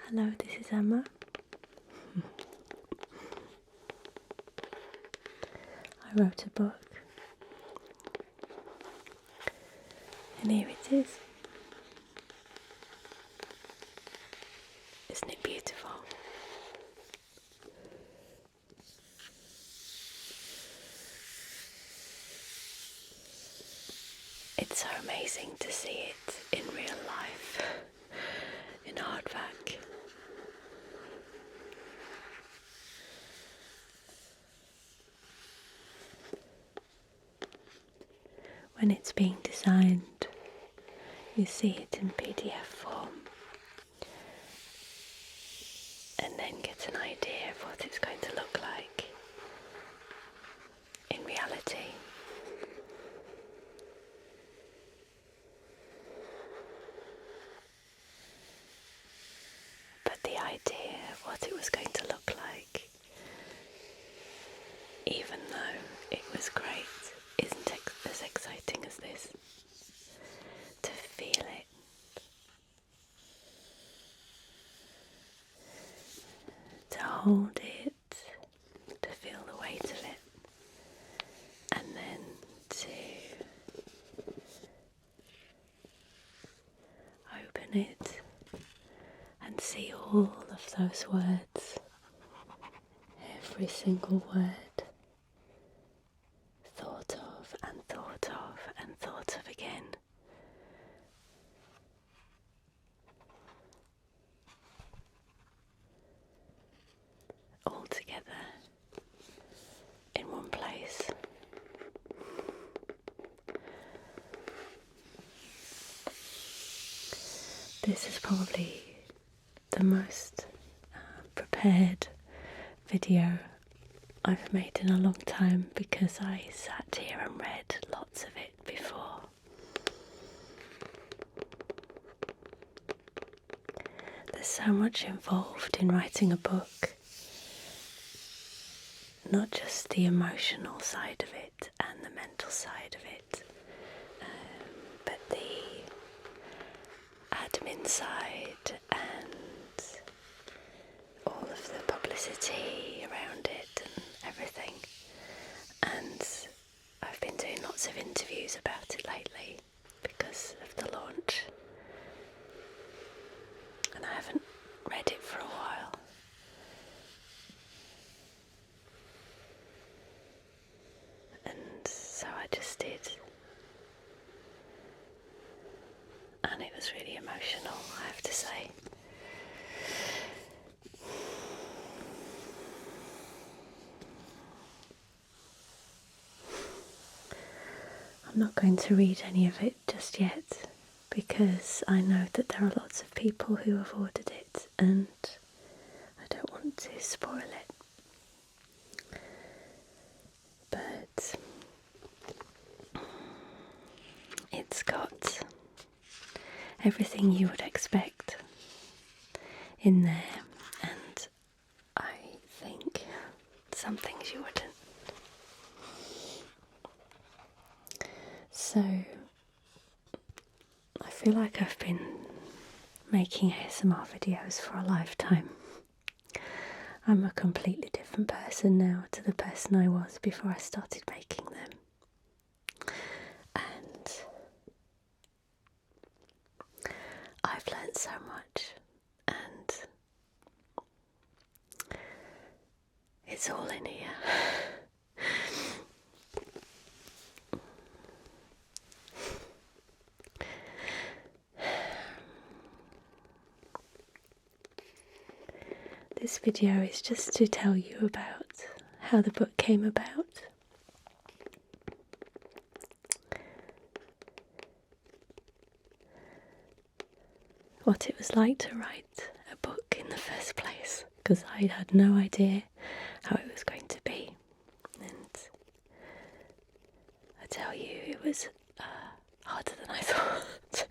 Hello, this is Emma. I wrote a book, and here it is. Isn't it beautiful? It's so amazing to see it in real life, in hardback. When it's being designed, you see it in PDF form and then get an idea of what it's going to look like in reality. But the idea of what it was going to look like, even though it was great, isn't as exciting as this. To feel it, to hold it, to feel the weight of it, and then to open it and see all of those words, every single word, thought of and thought of and thought of again. All together in one place. This is probably the most prepared video I've made in a long time, because I sat here and read lots of it before. There's so much involved in writing a book, not just the emotional side of it and the mental side of it, but the admin side and all of the publicity around it and everything. And I've been doing lots of interviews about it lately because of the launch, and I haven't read it for a while. And so I just did, and it was really emotional, I have to say. I'm not going to read any of it just yet, because I know that there are lots of people who have ordered it, and I don't want to spoil it. But it's got everything you would expect in there, and I think some things you wouldn't. So I feel like I've been making ASMR videos for a lifetime. I'm a completely different person now to the person I was before I started making them. And I've learnt so much, and it's all in here. This video is just to tell you about how the book came about. What it was like to write a book in the first place, because I had no idea how it was going to be. And I tell you, it was harder than I thought.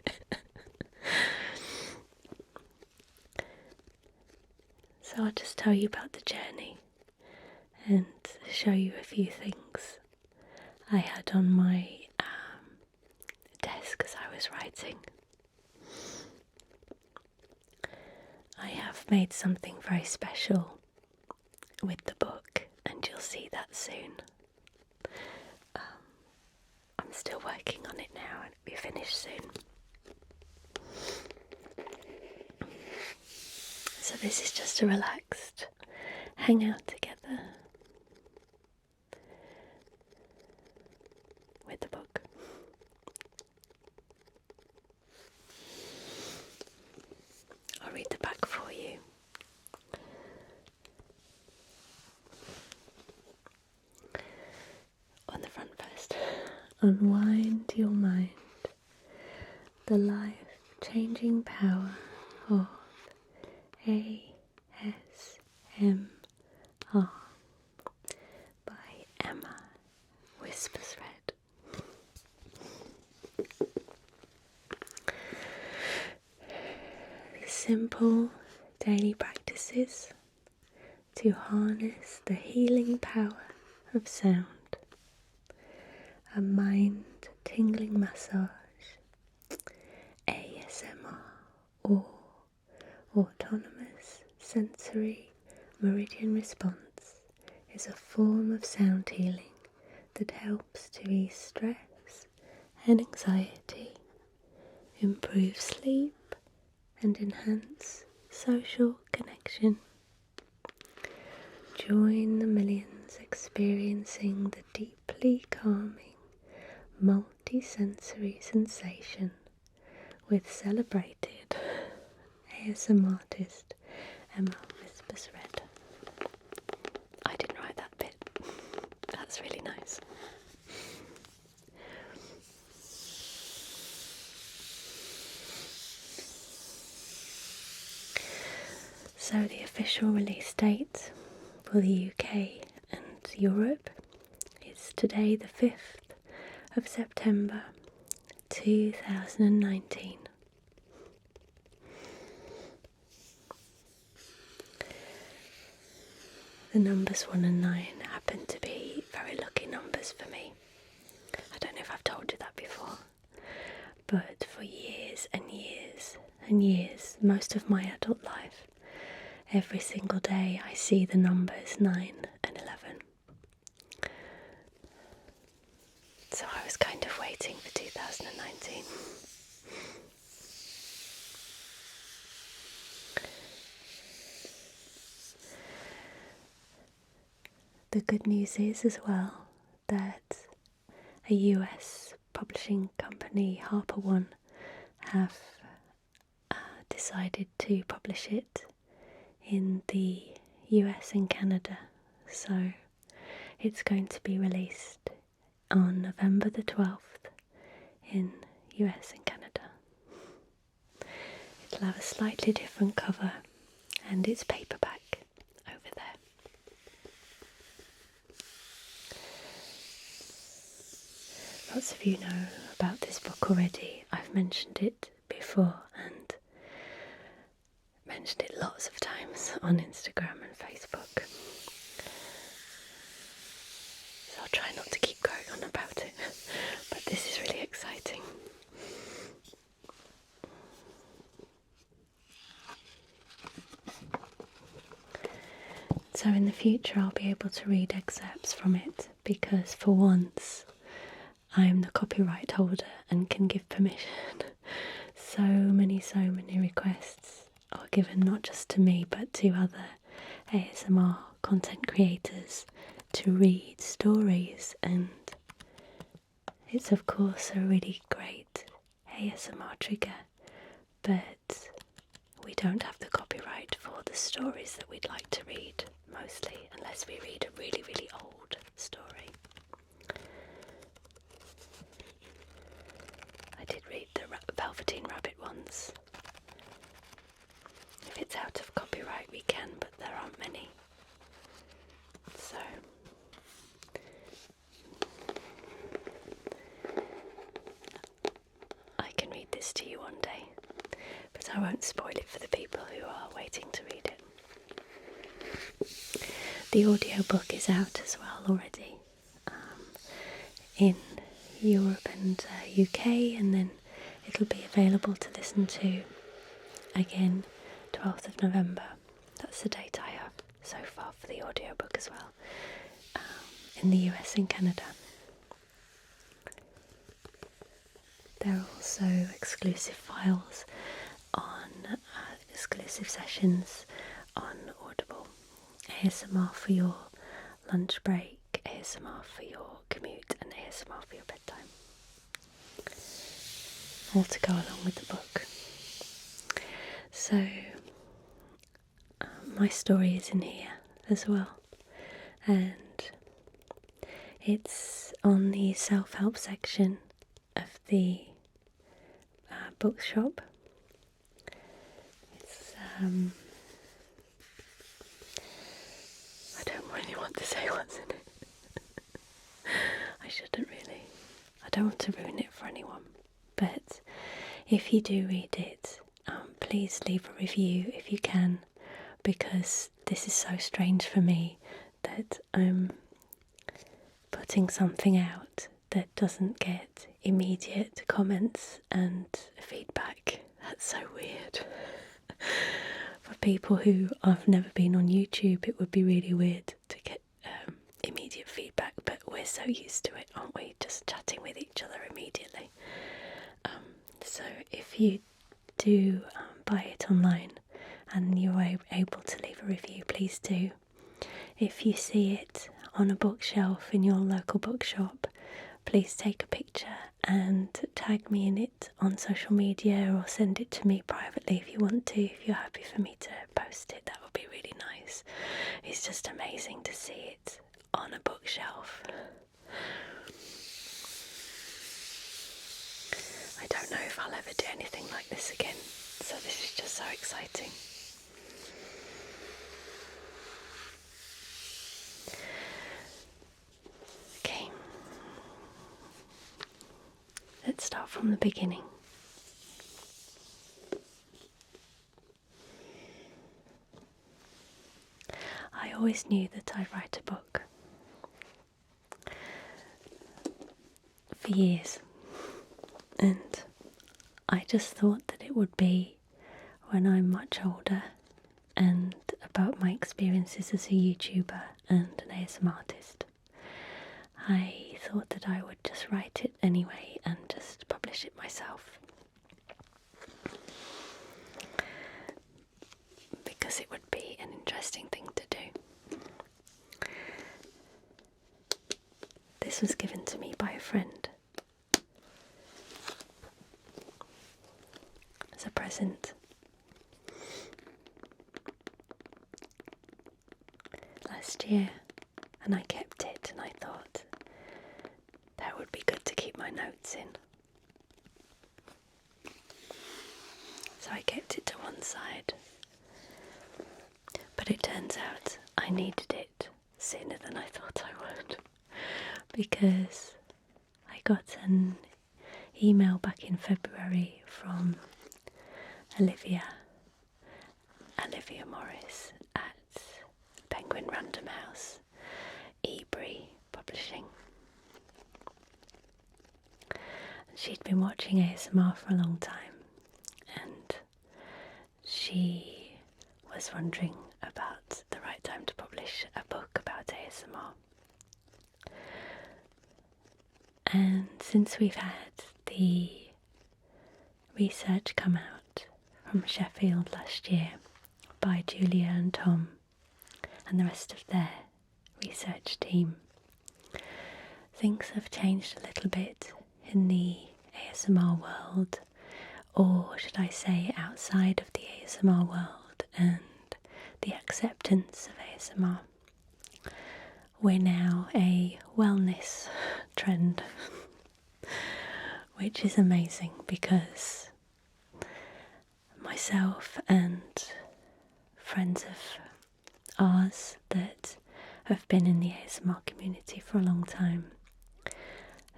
So I'll just tell you about the journey and show you a few things I had on my desk as I was writing. I have made something very special with the book, and you'll see that soon. I'm still working on it now and it'll be finished soon. So this is just a relaxed hangout together with the book. I'll read the back for you. On the front first. Unwind your mind. The life-changing power of ASMR by Emma, WhispersRed. Simple daily practices to harness the healing power of sound. A mind-tingling massage, ASMR, or autonomous sensory meridian response is a form of sound healing that helps to ease stress and anxiety, improve sleep, and enhance social connection. Join the millions experiencing the deeply calming multi-sensory sensation with celebrated ASMR artist Emma WhispersRed. I didn't write that bit. That's really nice. So the official release date for the UK and Europe is today, the 5th of September 2019. The numbers 1 and 9 happen to be very lucky numbers for me. I don't know if I've told you that before, but for years and years and years, most of my adult life, every single day I see the numbers 9 and 11. So I was kind of waiting for 2019. The good news is as well that a US publishing company, Harper One, have decided to publish it in the US and Canada. So it's going to be released on November the 12th in US and Canada. It'll have a slightly different cover and it's paperback over there. Lots of you know about this book already. I've mentioned it before and mentioned it lots of times on Instagram and Facebook. So I'll try not to keep going on about it, but this is really exciting. So in the future I'll be able to read excerpts from it because for once I'm the copyright holder and can give permission. So many requests are given not just to me but to other ASMR content creators to read stories, and it's of course a really great ASMR trigger, but we don't have the copyright for the stories that we'd like to read, mostly, unless we read a really, really old story. I did read the Velveteen Rabbit once. If it's out of copyright we can, but there aren't many. So I can read this to you one day, but I won't spoil it for the people who are waiting to read it. The audiobook is out as well already in Europe and UK, and then it'll be available to listen to again 12th of November. That's the date I have so far for the audiobook as well, in the US and Canada. There are also exclusive files on exclusive sessions on Audible. ASMR for your lunch break, ASMR for your commute, and ASMR for your bedtime. All to go along with the book. So, my story is in here as well, and it's on the self-help section of the bookshop. It's I don't really want to say what's in it. I shouldn't really. I don't want to ruin it for anyone. But if you do read it, please leave a review if you can, because this is so strange for me that I'm putting something out that doesn't get immediate comments and feedback. That's so weird. For people who have never been on YouTube, it would be really weird to get immediate feedback, but we're so used to it, aren't we? Just chatting with each other immediately. So if you do buy it online and you're able to leave a review, please do. If you see it on a bookshelf in your local bookshop, please take a picture and tag me in it on social media, or send it to me privately if you want to. If you're happy for me to post it, that would be really nice. It's just amazing to see it on a bookshelf. I don't know if I'll ever do anything like this again, so this is just so exciting. Okay, let's start from the beginning. I always knew that I'd write a book for years, and I just thought that it would be when I'm much older, and about my experiences as a YouTuber and an ASMR artist. I thought that I would just write it anyway and just publish it myself, because it would be an interesting thing to do. This was given to me by a friend as a present last year, and I kept it, and I thought that would be good to keep my notes in. So I kept it to one side, but it turns out I needed it sooner than I thought I would, because I got an email back in February from Olivia Morris at Penguin Random House, Ebury Publishing. She'd been watching ASMR for a long time, and she was wondering about the right time to publish a book about ASMR. And since we've had the research come out from Sheffield last year by Julia and Tom and the rest of their research team, things have changed a little bit in the ASMR world, or should I say outside of the ASMR world, and the acceptance of ASMR. We're now a wellness trend, which is amazing, because myself and friends of ours that have been in the ASMR community for a long time,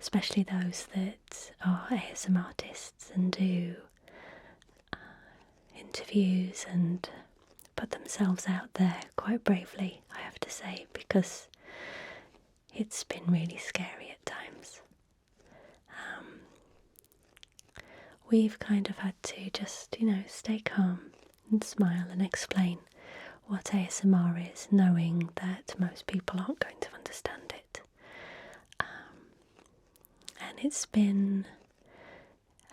especially those that are ASMR artists and do interviews and put themselves out there quite bravely, I have to say, because it's been really scary at times. We've kind of had to just, stay calm, and smile and explain what ASMR is, knowing that most people aren't going to understand it. And it's been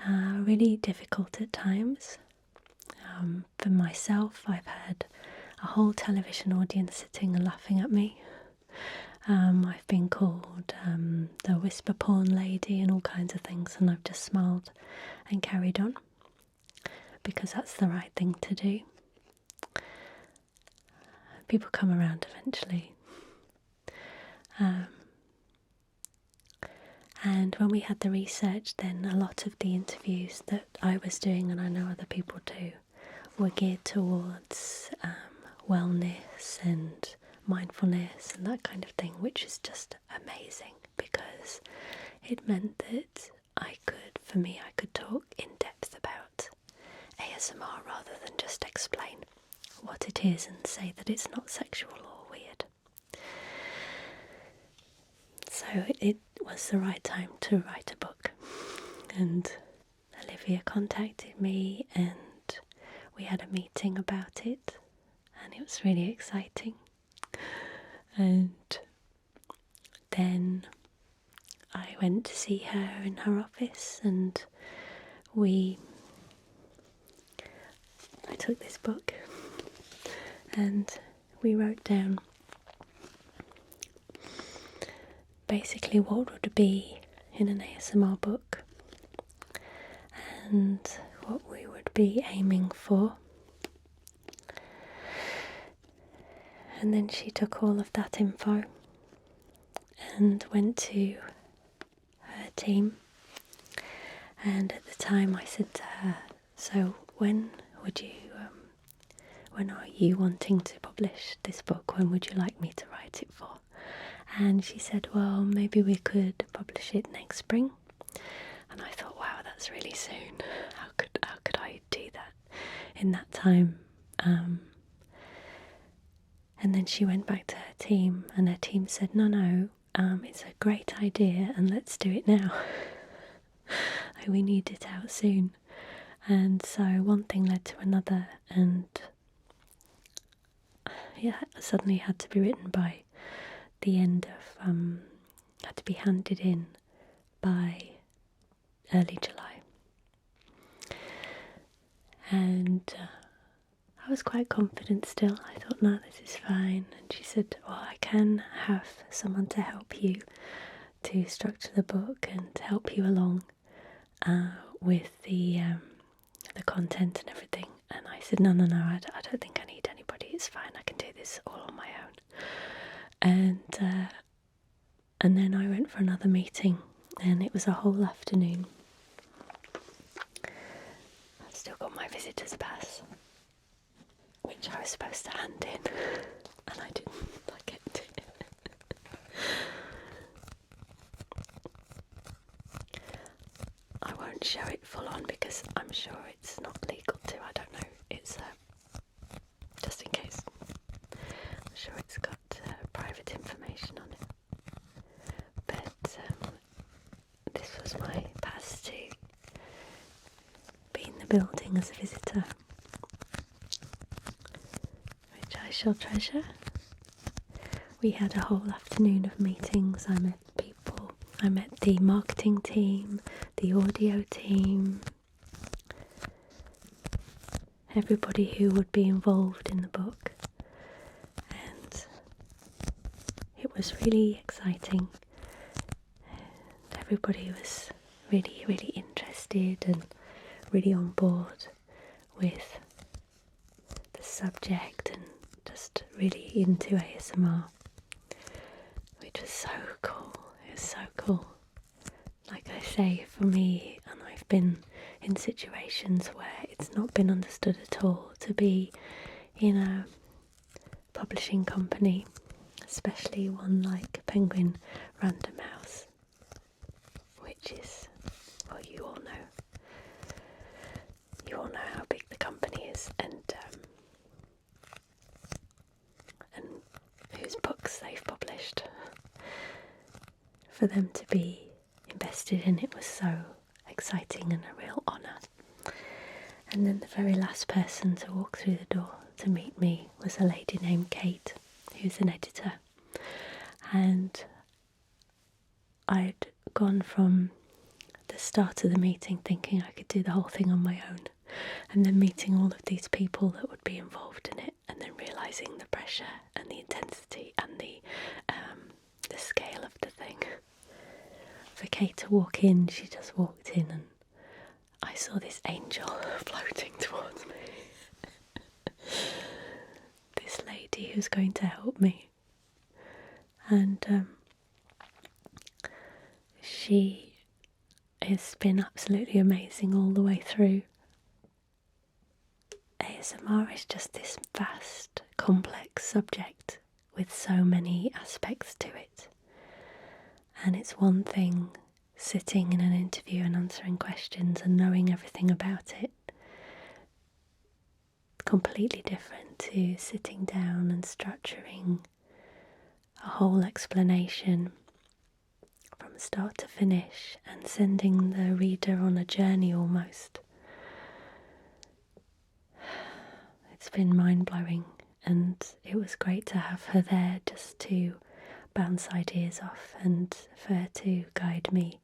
really difficult at times. For myself, I've had a whole television audience sitting and laughing at me. I've been called the whisper porn lady and all kinds of things, and I've just smiled and carried on because that's the right thing to do. People come around eventually. And when we had the research, then a lot of the interviews that I was doing, and I know other people too, were geared towards wellness and mindfulness and that kind of thing, which is just amazing because it meant that I could talk in depth about ASMR rather than just explain what it is and say that it's not sexual or weird. So it was the right time to write a book, and Olivia contacted me and we had a meeting about it, and it was really exciting. And then I went to see her in her office, and I took this book and we wrote down basically what would be in an ASMR book and what we would be aiming for. And then she took all of that info and went to her team. And at the time I said to her, so when are you wanting to publish this book? When would you like me to write it for? And she said, well, maybe we could publish it next spring. And I thought, wow, that's really soon. How could I do that in that time? And then she went back to her team, and her team said, no, it's a great idea, and let's do it now. We need it out soon. And so one thing led to another, and suddenly had to be written by the end of, had to be handed in by early July. And I was quite confident still. I thought, no, this is fine. And she said, well, I can have someone to help you to structure the book and to help you along with the content and everything. And I said, no, I don't think I need anybody. It's fine. I can do this all on my own. And then I went for another meeting, and it was a whole afternoon. I've still got my visitor's pass, which I was supposed to hand in, and I didn't. I kept it. I won't show it full on because I'm sure it's not legal to. I don't know. It's just in case. I'm sure it's got private information on it. But this was my pass to be in the building as a visitor, which I shall treasure. We had a whole afternoon of meetings. I met people. I met the marketing team, the audio team, everybody who would be involved in the book. And it was really exciting. And everybody was really, really interested and really on board with the subject and just really into ASMR, which was so cool. It was so cool. Like I say, for me, and I've been in situations where it's not been understood at all to be in a publishing company, especially one like Penguin Random House, which is, well, you all know how big the company is, and whose books they've published. For them to be invested in it was so exciting and a real honour. And then the very last person to walk through the door to meet me was a lady named Kate, who's an editor. And I'd gone from the start of the meeting thinking I could do the whole thing on my own, and then meeting all of these people that would be involved in it, and then realising the pressure and the intensity and the scale of the thing. For Kate to walk in, she just walked in and I saw this angel floating towards me. This lady who's going to help me. And she has been absolutely amazing all the way through. ASMR is just this vast, complex subject with so many aspects to it. And it's one thing sitting in an interview and answering questions and knowing everything about it. Completely different to sitting down and structuring a whole explanation from start to finish and sending the reader on a journey almost. It's been mind-blowing, and it was great to have her there just to bounce ideas off and for her to guide me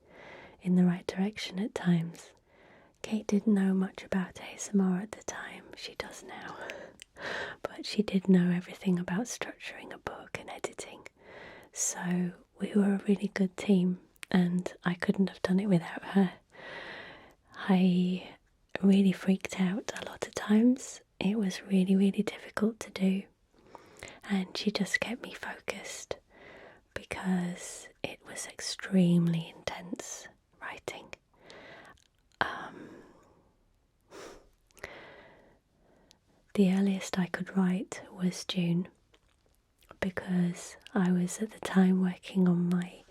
in the right direction at times. Kate didn't know much about ASMR at the time, she does now, but she did know everything about structuring a book and editing, so we were a really good team and I couldn't have done it without her. I really freaked out a lot of times. It was really, really difficult to do, and she just kept me focused because it was extremely intense writing. The earliest I could write was June, because I was at the time working on my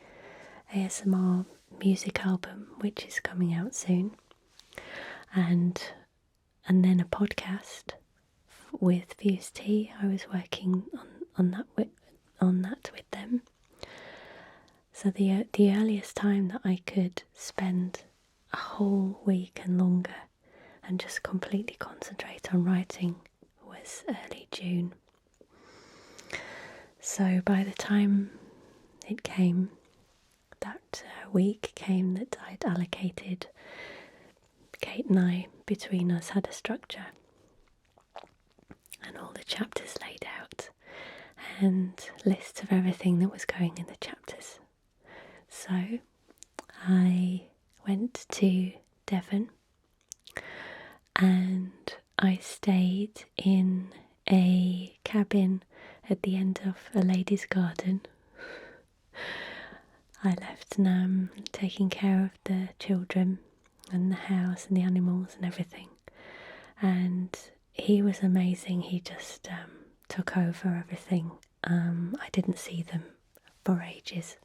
ASMR music album, which is coming out soon, and then a podcast with Fuse Tea. I was working on that with them. So the earliest time that I could spend a whole week and longer and just completely concentrate on writing was early June. So by the time it came, that week came that I'd allocated, Kate and I, between us, had a structure and all the chapters laid out and lists of everything that was going in the chapters. So I went to Devon and I stayed in a cabin at the end of a lady's garden. I left Nam taking care of the children and the house and the animals and everything, and he was amazing. He just took over everything. I didn't see them for ages.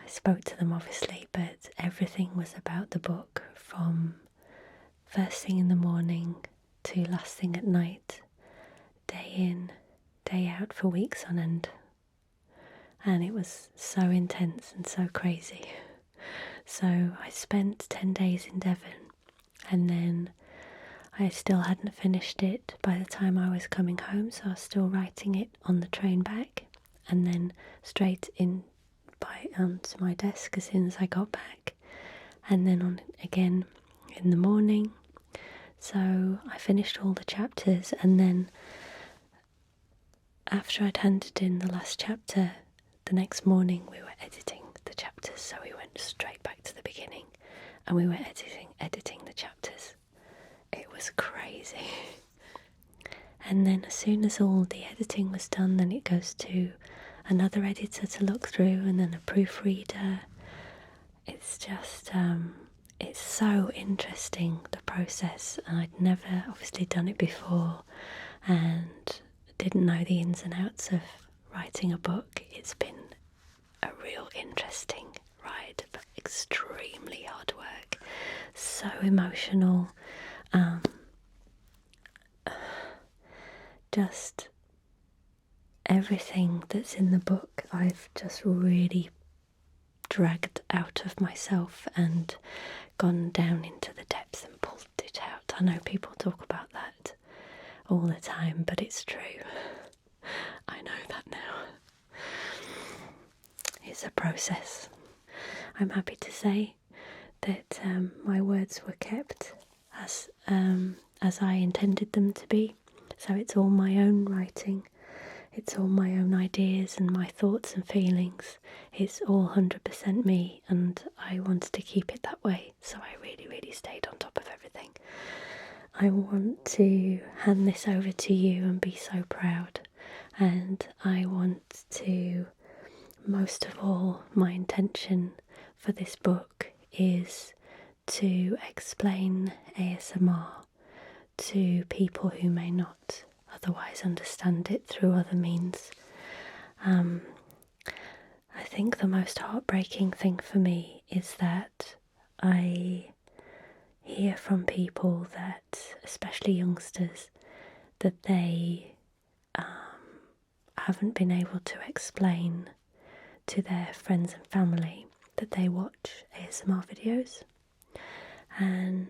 I spoke to them obviously, but everything was about the book, from first thing in the morning to last thing at night, day in, day out for weeks on end. And it was so intense and so crazy. So I spent 10 days in Devon, and then I still hadn't finished it by the time I was coming home, so I was still writing it on the train back, and then straight in to my desk as soon as I got back, and then on again in the morning. So I finished all the chapters, and then after I'd handed in the last chapter, the next morning we were editing the chapters, so we went straight back to the beginning and we were editing the chapters. It was crazy. And then as soon as all the editing was done, then it goes to another editor to look through, and then a proofreader. It's just, it's so interesting, the process. I'd never obviously done it before and didn't know the ins and outs of writing a book. It's been a real interesting ride, but extremely hard work, so emotional. Just everything that's in the book I've just really dragged out of myself and gone down into the depths and pulled it out. I know people talk about that all the time, but it's true. I know that now. It's a process. I'm happy to say that my words were kept as I intended them to be. So it's all my own writing. It's all my own ideas and my thoughts and feelings. It's all 100% me, and I wanted to keep it that way. So I really, really stayed on top of everything. I want to hand this over to you and be so proud. And I want to, most of all, my intention for this book is to explain ASMR to people who may not otherwise understand it through other means. I think the most heartbreaking thing for me is that I hear from people that, especially youngsters, that they haven't been able to explain to their friends and family that they watch ASMR videos. And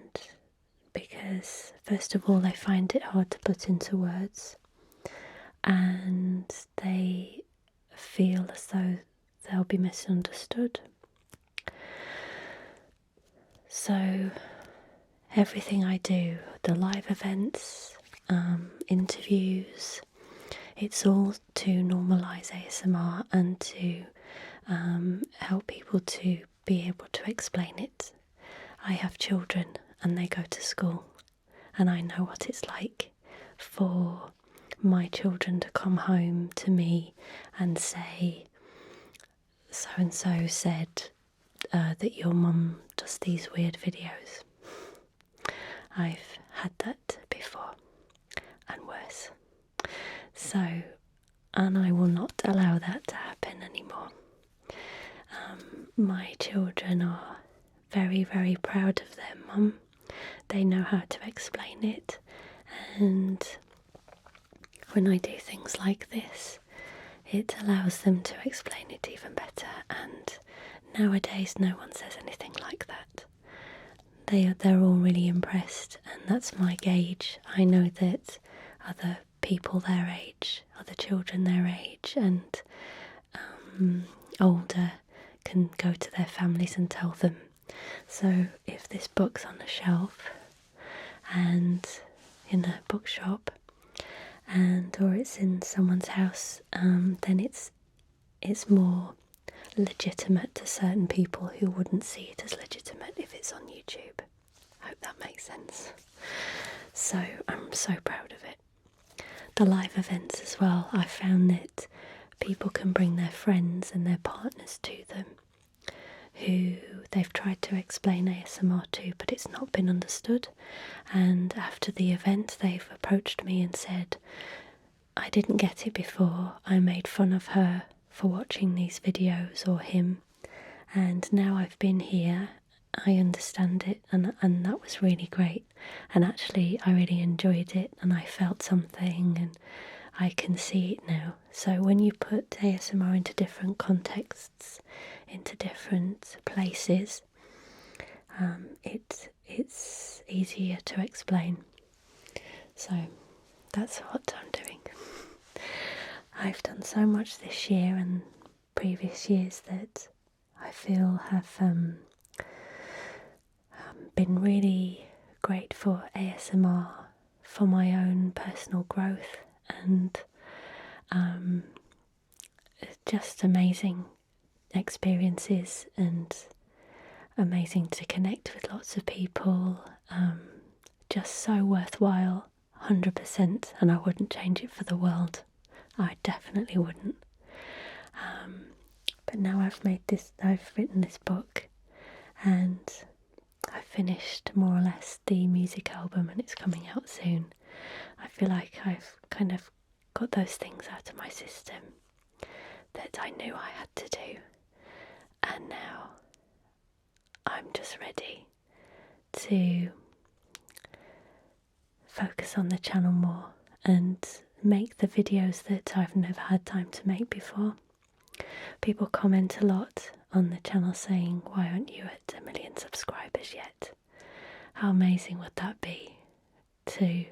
because, first of all, they find it hard to put into words, and they feel as though they'll be misunderstood. So everything I do, the live events, interviews, it's all to normalise ASMR and to help people to be able to explain it. I have children and they go to school, and I know what it's like for my children to come home to me and say, so and so said that your mum does these weird videos. I've had that before, and worse. So, and I will not allow that to happen anymore. My children are very, very proud of their mum. They know how to explain it, and when I do things like this, it allows them to explain it even better. And nowadays no one says anything like that. They're all really impressed, and that's my gauge. I know that other people their age, other children their age, and older can go to their families and tell them. So if this book's on a shelf and in a bookshop, or it's in someone's house, then it's more legitimate to certain people who wouldn't see it as legitimate if it's on YouTube. I hope that makes sense. So I'm so proud of it. The live events as well, I found that people can bring their friends and their partners to them who they've tried to explain ASMR to, but it's not been understood. And after the event, they've approached me and said, I didn't get it before. I made fun of her for watching these videos, or him, and now I've been here, I understand it, and that was really great. And actually I really enjoyed it, and I felt something, and I can see it now. So when you put ASMR into different contexts, into different places, it's easier to explain. So that's what I'm doing. I've done so much this year and previous years that I feel have been really great for ASMR, for my own personal growth, and just amazing experiences, and amazing to connect with lots of people. Just so worthwhile, 100%, and I wouldn't change it for the world. I definitely wouldn't. But now I've written this book, and I've finished more or less the music album, and it's coming out soon. I feel like I've kind of got those things out of my system that I knew I had to do, and now I'm just ready to focus on the channel more and make the videos that I've never had time to make before. People comment a lot on the channel saying, why aren't you at 1 million subscribers yet? How amazing would that be? to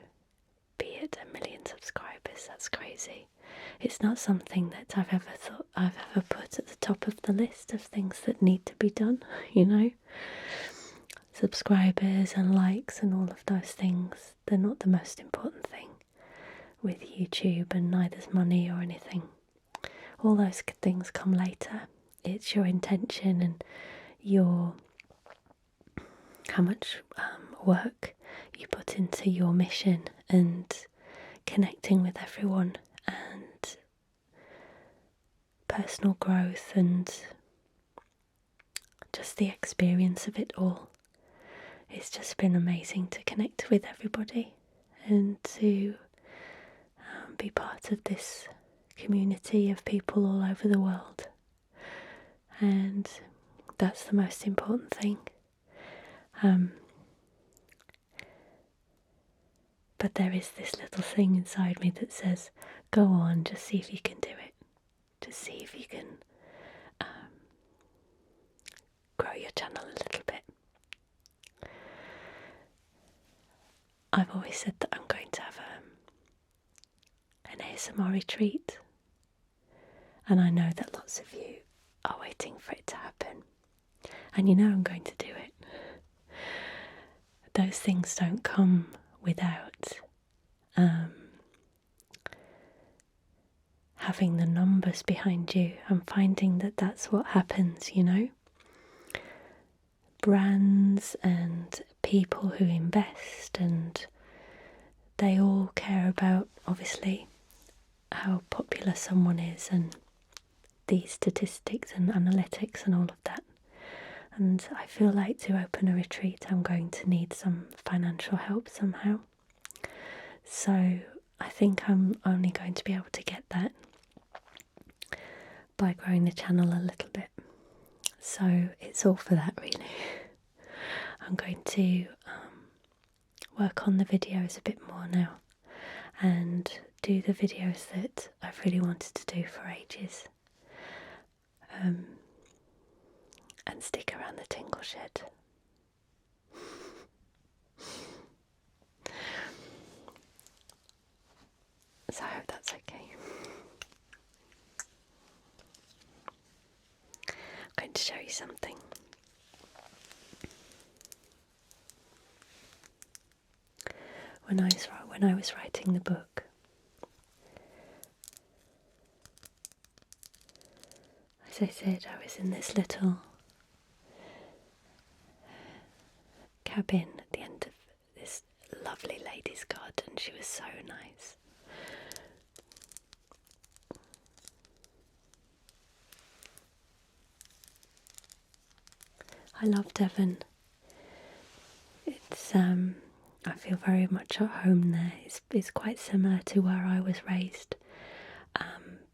be at 1 million subscribers. That's crazy. It's not something that I've ever put at the top of the list of things that need to be done, you know. Subscribers and likes and all of those things, they're not the most important thing with YouTube, and neither's money or anything. All those things come later. It's your intention and how much work you put into your mission and connecting with everyone and personal growth and just the experience of it all. It's just been amazing to connect with everybody and to be part of this community of people all over the world. And that's the most important thing. But there is this little thing inside me that says, go on, just see if you can do it. Just see if you can grow your channel a little bit. I've always said that I'm going to have an ASMR retreat, and I know that lots of you are waiting for it to happen, and you know I'm going to do it. Those things don't come without having the numbers behind you. I'm finding that that's what happens, you know. Brands and people who invest, and they all care about, obviously, how popular someone is and the statistics and analytics and all of that. And I feel like to open a retreat I'm going to need some financial help somehow. So I think I'm only going to be able to get that by growing the channel a little bit. So it's all for that, really. I'm going to work on the videos a bit more now and do the videos that I've really wanted to do for ages. And stick around the Tingle Shed. So I hope that's okay. I'm going to show you something. When I was writing the book, as I said, I was in this little cabin at the end of this lovely lady's garden. She was so nice. I love Devon. It's I feel very much at home there. It's quite similar to where I was raised,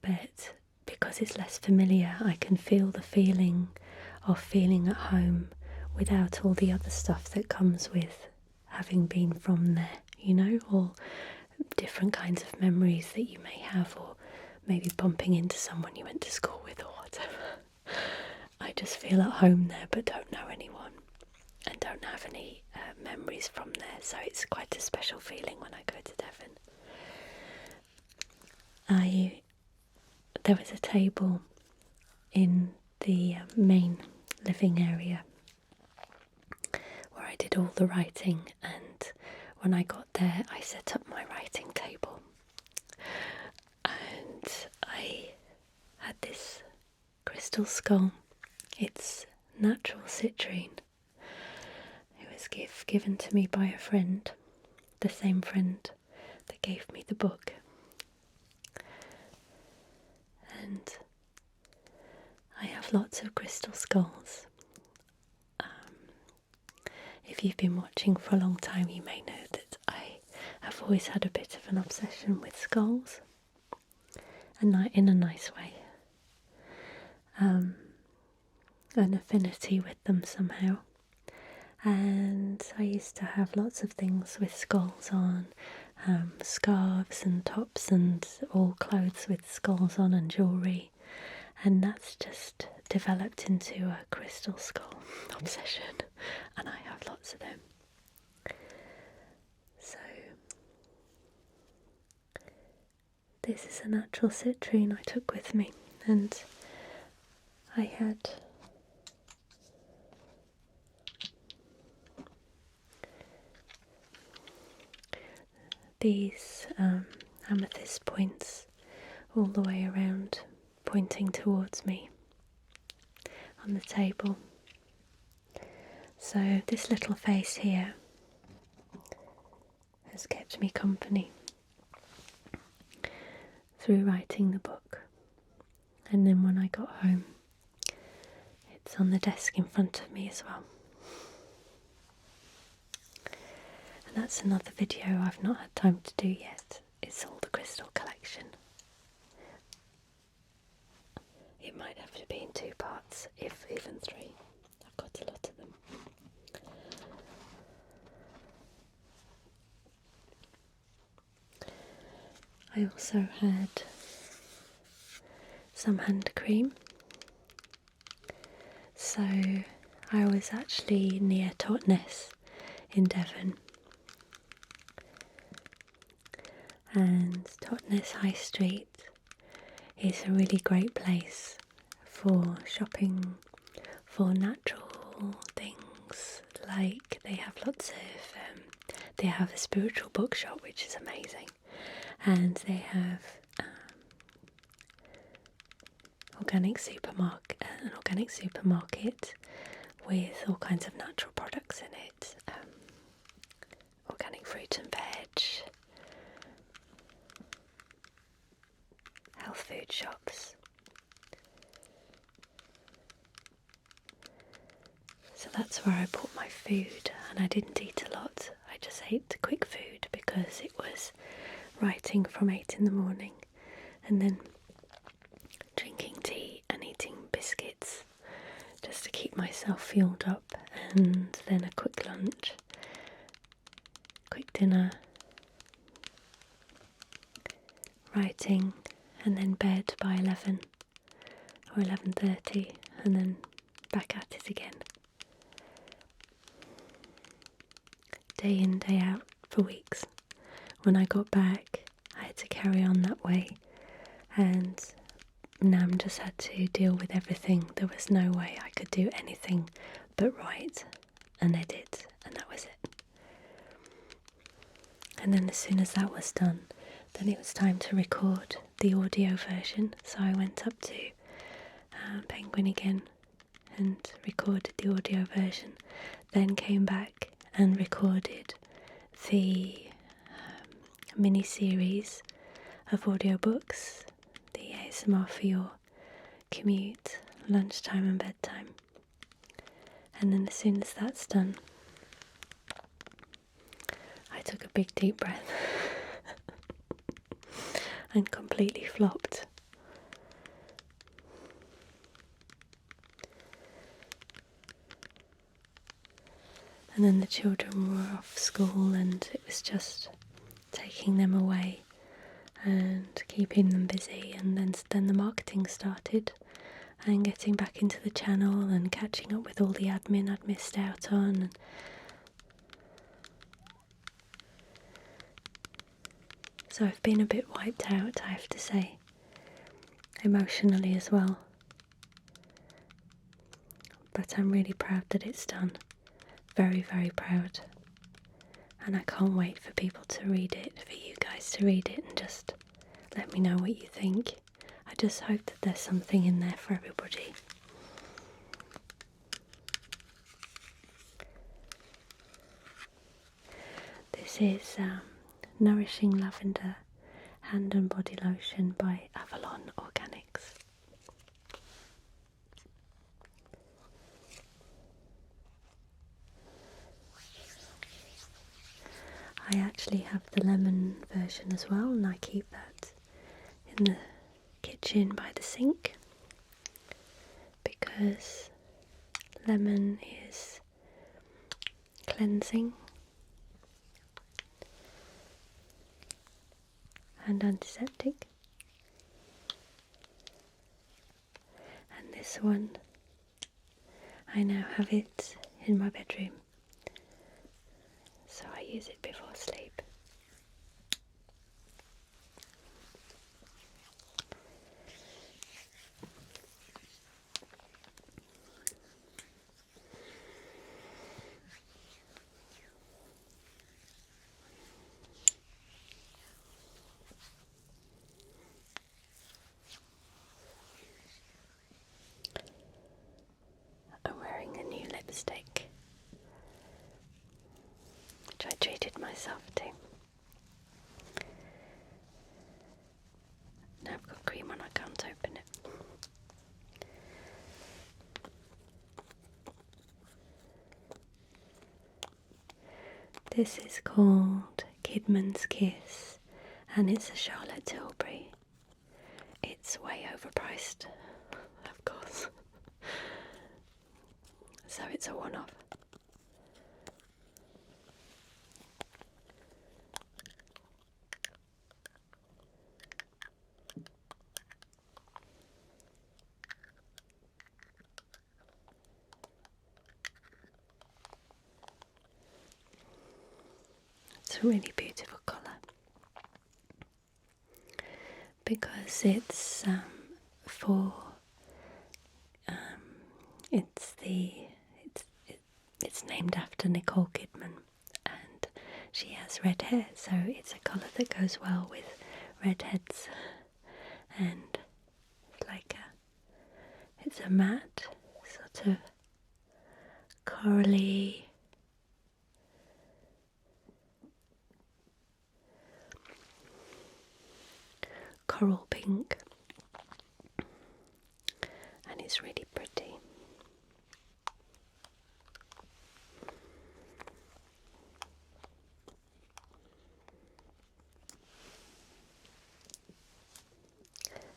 but because it's less familiar, I can feel the feeling of feeling at home without all the other stuff that comes with having been from there, you know, or different kinds of memories that you may have, or maybe bumping into someone you went to school with or whatever. I just feel at home there but don't know anyone and don't have any memories from there, so it's quite a special feeling when I go to Devon. There was a table in the main living area where I did all the writing, and when I got there I set up my writing table, and I had this crystal skull. It's natural citrine. It was given to me by a friend, the same friend that gave me the book. And I have lots of crystal skulls. If you've been watching for a long time, you may know that I have always had a bit of an obsession with skulls, and in a nice way. An affinity with them somehow. And I used to have lots of things with skulls on, scarves and tops and all clothes with skulls on and jewellery, and that's just developed into a crystal skull obsession, and I have lots of them. So this is a natural citrine I took with me, and I had these amethyst points all the way around, pointing towards me on the table. So this little face here has kept me company through writing the book, and then when I got home it's on the desk in front of me as well. And that's another video I've not had time to do yet. It's all the crystal collection. It might have to be in 2 parts, if even 3. I've got a lot of them. I also had some hand cream. So I was actually near Totnes in Devon, and Totnes High Street is a really great place for shopping for natural things. Like they have lots of, they have a spiritual bookshop which is amazing, and they have an organic supermarket with all kinds of natural products in it, organic fruit and veg, health food shops. So that's where I bought my food, and I didn't eat a lot. I just ate quick food because it was writing from 8 in the morning, and then drinking tea and eating biscuits just to keep myself fueled up, and then a quick lunch, quick dinner, writing, and then bed by 11 or 11:30, and then back at it again. Day in, day out for weeks. When I got back, I had to carry on that way, and Nam just had to deal with everything. There was no way I could do anything but write and edit, and that was it. And then as soon as that was done, then it was time to record the audio version. So I went up to Penguin again and recorded the audio version, then came back and recorded the mini-series of audiobooks, the ASMR for your commute, lunchtime and bedtime. And then as soon as that's done, I took a big deep breath and completely flopped. And then the children were off school, and it was just taking them away and keeping them busy, and then the marketing started, and getting back into the channel and catching up with all the admin I'd missed out on. So I've been a bit wiped out, I have to say, emotionally as well. But I'm really proud that it's done. Very, very proud. And I can't wait for people to read it, for you guys to read it, and just let me know what you think. I just hope that there's something in there for everybody. This is Nourishing Lavender Hand and Body Lotion by Avalon Organics. I actually have the lemon version as well, and I keep that in the kitchen by the sink because lemon is cleansing and antiseptic. And this one, I now have it in my bedroom, so I use it before sleep. lipstick, which I treated myself to. Now I've got cream on, I can't open it. This is called Kidman's Kiss, and it's a Charlotte Tilbury. It's way overpriced, of course, so it's a one-off. It's a really beautiful colour because it's it's named after Nicole Kidman, and she has red hair, so it's a colour that goes well with redheads, and it's a matte sort of corally coral pink, and it's really pretty.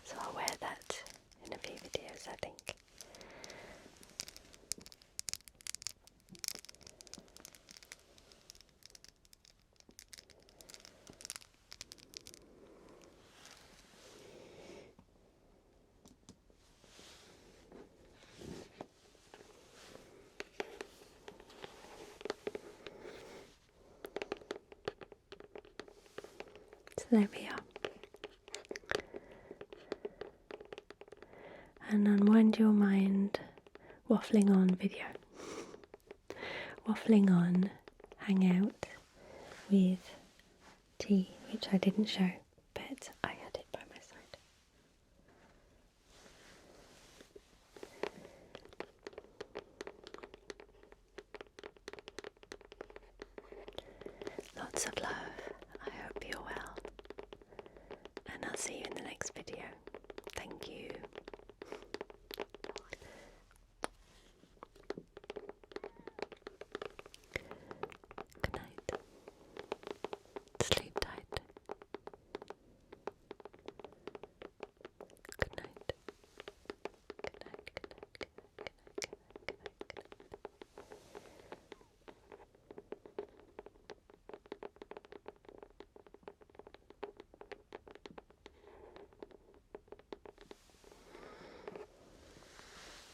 So I'll wear that in a few videos, I think. So there we are. An Unwind Your Mind waffling on video. Waffling on, hang out with tea, which I didn't show, but I had it by my side. Lots of love. I hope you're well, and I'll see you in the next video.